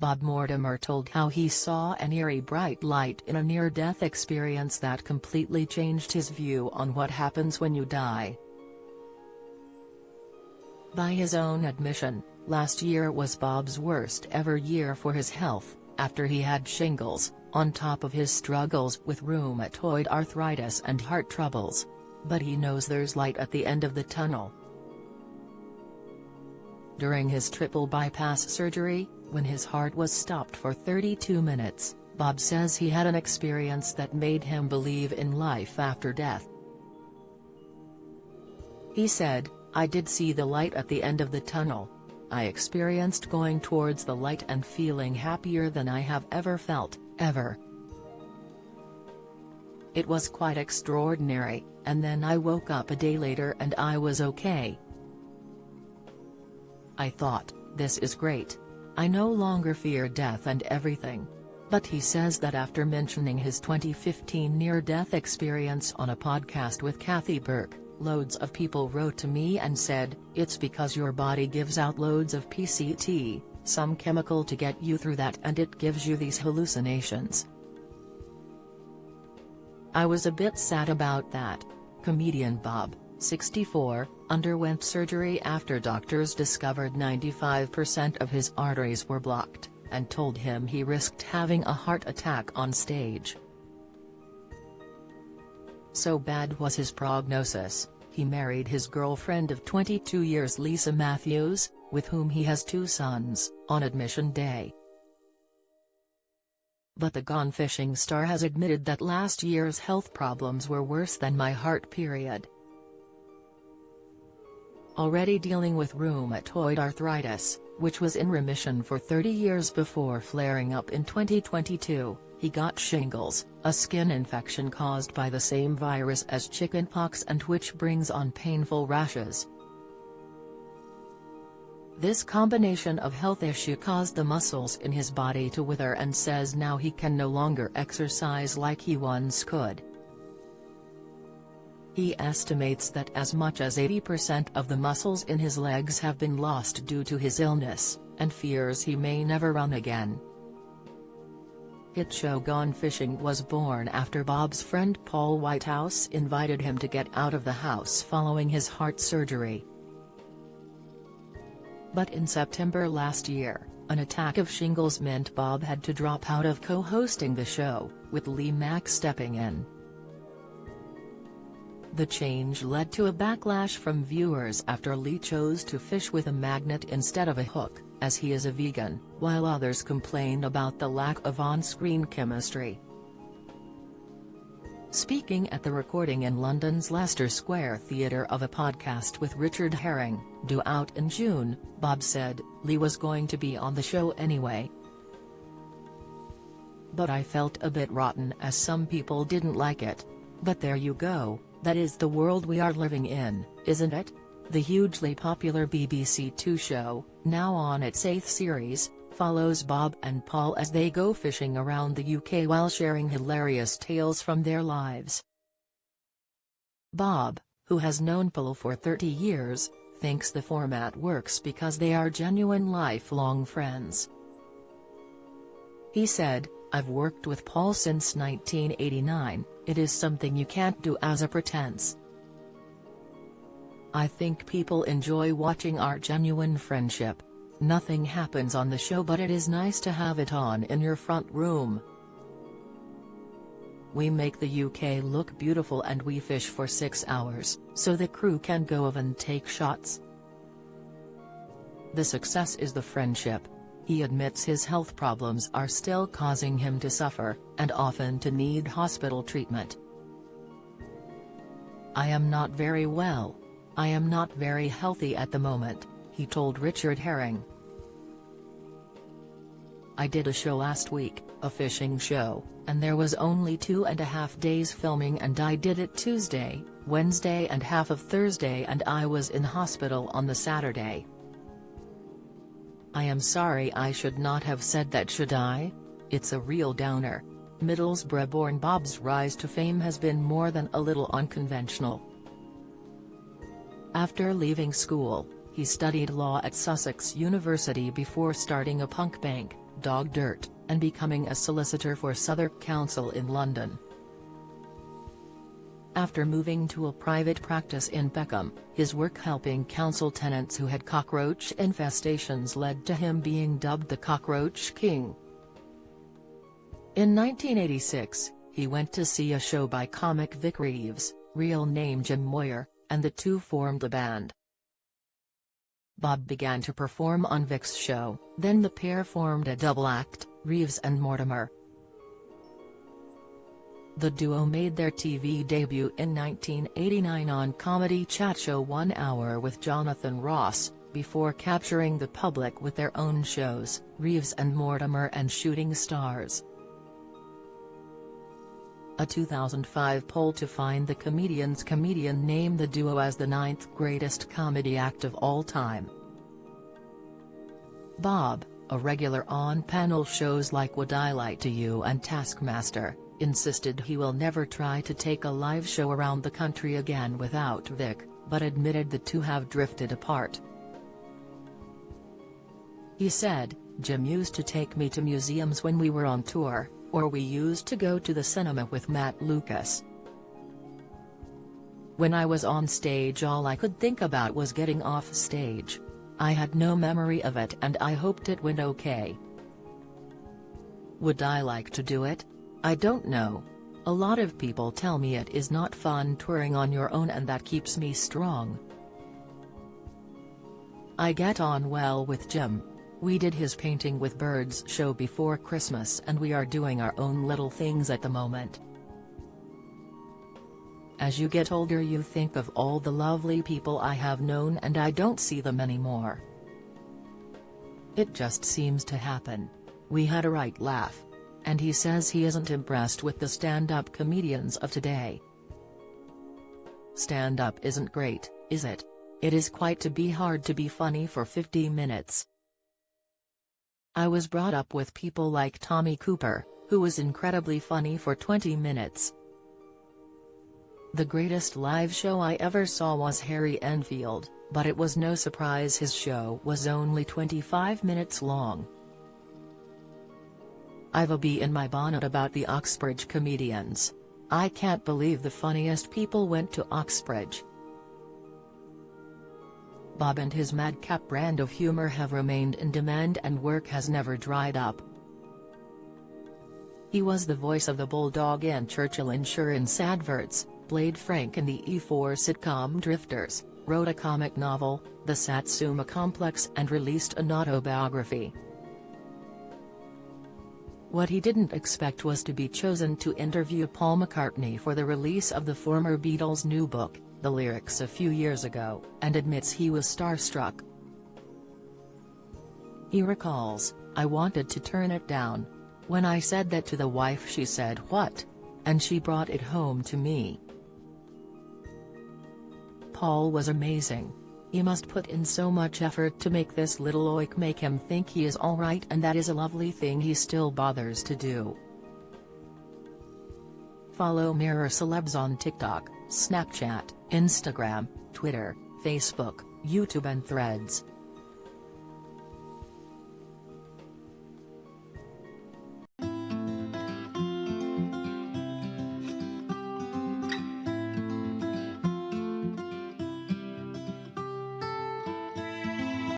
Bob Mortimer told how he saw an eerie bright light in a near-death experience that completely changed his view on what happens when you die. By his own admission, last year was Bob's worst ever year for his health, after he had shingles, on top of his struggles with rheumatoid arthritis and heart troubles. But he knows there's light at the end of the tunnel. During his triple bypass surgery, when his heart was stopped for 32 minutes, Bob says he had an experience that made him believe in life after death. He said, "I did see the light at the end of the tunnel. I experienced going towards the light and feeling happier than I have ever felt, ever. It was quite extraordinary, and then I woke up a day later and I was okay. I thought, this is great. I no longer fear death and everything." But he says that after mentioning his 2015 near-death experience on a podcast with Kathy Burke, loads of people wrote to me and said, "It's because your body gives out loads of PCT, some chemical to get you through that, and it gives you these hallucinations." I was a bit sad about that. Comedian Bob, 64, underwent surgery after doctors discovered 95% of his arteries were blocked, and told him he risked having a heart attack on stage. So bad was his prognosis, he married his girlfriend of 22 years Lisa Matthews, with whom he has 2 sons, on admission day. But the Gone Fishing star has admitted that last year's health problems were worse than my heart period. Already dealing with rheumatoid arthritis, which was in remission for 30 years before flaring up in 2022, he got shingles, a skin infection caused by the same virus as chickenpox and which brings on painful rashes. This combination of health issue caused the muscles in his body to wither, and says now he can no longer exercise like he once could. He estimates that as much as 80% of the muscles in his legs have been lost due to his illness, and fears he may never run again. Hit show Gone Fishing was born after Bob's friend Paul Whitehouse invited him to get out of the house following his heart surgery. But in September last year, an attack of shingles meant Bob had to drop out of co-hosting the show, with Lee Mack stepping in. The change led to a backlash from viewers after Lee chose to fish with a magnet instead of a hook, as he is a vegan, while others complained about the lack of on-screen chemistry. Speaking at the recording in London's Leicester Square Theatre of a podcast with Richard Herring, due out in June, Bob said, "Lee was going to be on the show anyway. But I felt a bit rotten as some people didn't like it. But there you go, that is the world we are living in, isn't it?" The hugely popular BBC Two show, now on its 8th series, follows Bob and Paul as they go fishing around the UK while sharing hilarious tales from their lives. Bob, who has known Paul for 30 years, thinks the format works because they are genuine lifelong friends. He said, "I've worked with Paul since 1989, it is something you can't do as a pretense. I think people enjoy watching our genuine friendship. Nothing happens on the show, but it is nice to have it on in your front room. We make the UK look beautiful and we fish for 6 hours, so the crew can go off and take shots. The success is the friendship." He admits his health problems are still causing him to suffer, and often to need hospital treatment. "I am not very well. I am not very healthy at the moment," he told Richard Herring. "I did a show last week, a fishing show, and there was only 2.5 days filming, and I did it Tuesday, Wednesday and half of Thursday, and I was in hospital on the Saturday. I am sorry, I should not have said that, should I? It's a real downer." Middlesbrough-born Bob's rise to fame has been more than a little unconventional. After leaving school, he studied law at Sussex University before starting a punk band, Dog Dirt, and becoming a solicitor for Southwark Council in London. After moving to a private practice in Peckham, his work helping council tenants who had cockroach infestations led to him being dubbed the Cockroach King. In 1986, he went to see a show by comic Vic Reeves, real name Jim Moyer, and the two formed a band. Bob began to perform on Vic's show, then the pair formed a double act, Reeves and Mortimer. The duo made their TV debut in 1989 on comedy chat show 1 Hour with Jonathan Ross, before capturing the public with their own shows, Reeves and Mortimer and Shooting Stars. A 2005 poll to find the comedian named the duo as the 9th greatest comedy act of all time. Bob, a regular on panel shows like Would I Lie to You and Taskmaster, insisted he will never try to take a live show around the country again without Vic, but admitted the two have drifted apart. He said, "Jim used to take me to museums when we were on tour, or we used to go to the cinema with Matt Lucas. When I was on stage all I could think about was getting off stage. I had no memory of it and I hoped it went okay. Would I like to do it? I don't know. A lot of people tell me it is not fun touring on your own and that keeps me strong. I get on well with Jim. We did his Painting with Birds show before Christmas and we are doing our own little things at the moment." As you get older you think of all the lovely people I have known and I don't see them anymore. It just seems to happen. We had a right laugh. And he says he isn't impressed with the stand-up comedians of today. Stand-up isn't great, is it? It is quite to be hard to be funny for 50 minutes. I was brought up with people like Tommy Cooper, who was incredibly funny for 20 minutes. The greatest live show I ever saw was Harry Enfield, but it was no surprise his show was only 25 minutes long. I've a bee in my bonnet about the Oxbridge comedians. I can't believe the funniest people went to Oxbridge. Bob and his madcap brand of humor have remained in demand and work has never dried up. He was the voice of the bulldog in Churchill Insurance adverts, played Frank in the E4 sitcom Drifters, wrote a comic novel, The Satsuma Complex, and released an autobiography. What he didn't expect was to be chosen to interview Paul McCartney for the release of the former Beatles' new book, The Lyrics, a few years ago, and admits he was starstruck. He recalls, "I wanted to turn it down. When I said that to the wife she said what? And she brought it home to me." Paul was amazing. He must put in so much effort to make this little oik make him think he is alright, and that is a lovely thing he still bothers to do. Follow Mirror Celebs on TikTok, Snapchat, Instagram, Twitter, Facebook, YouTube and Threads.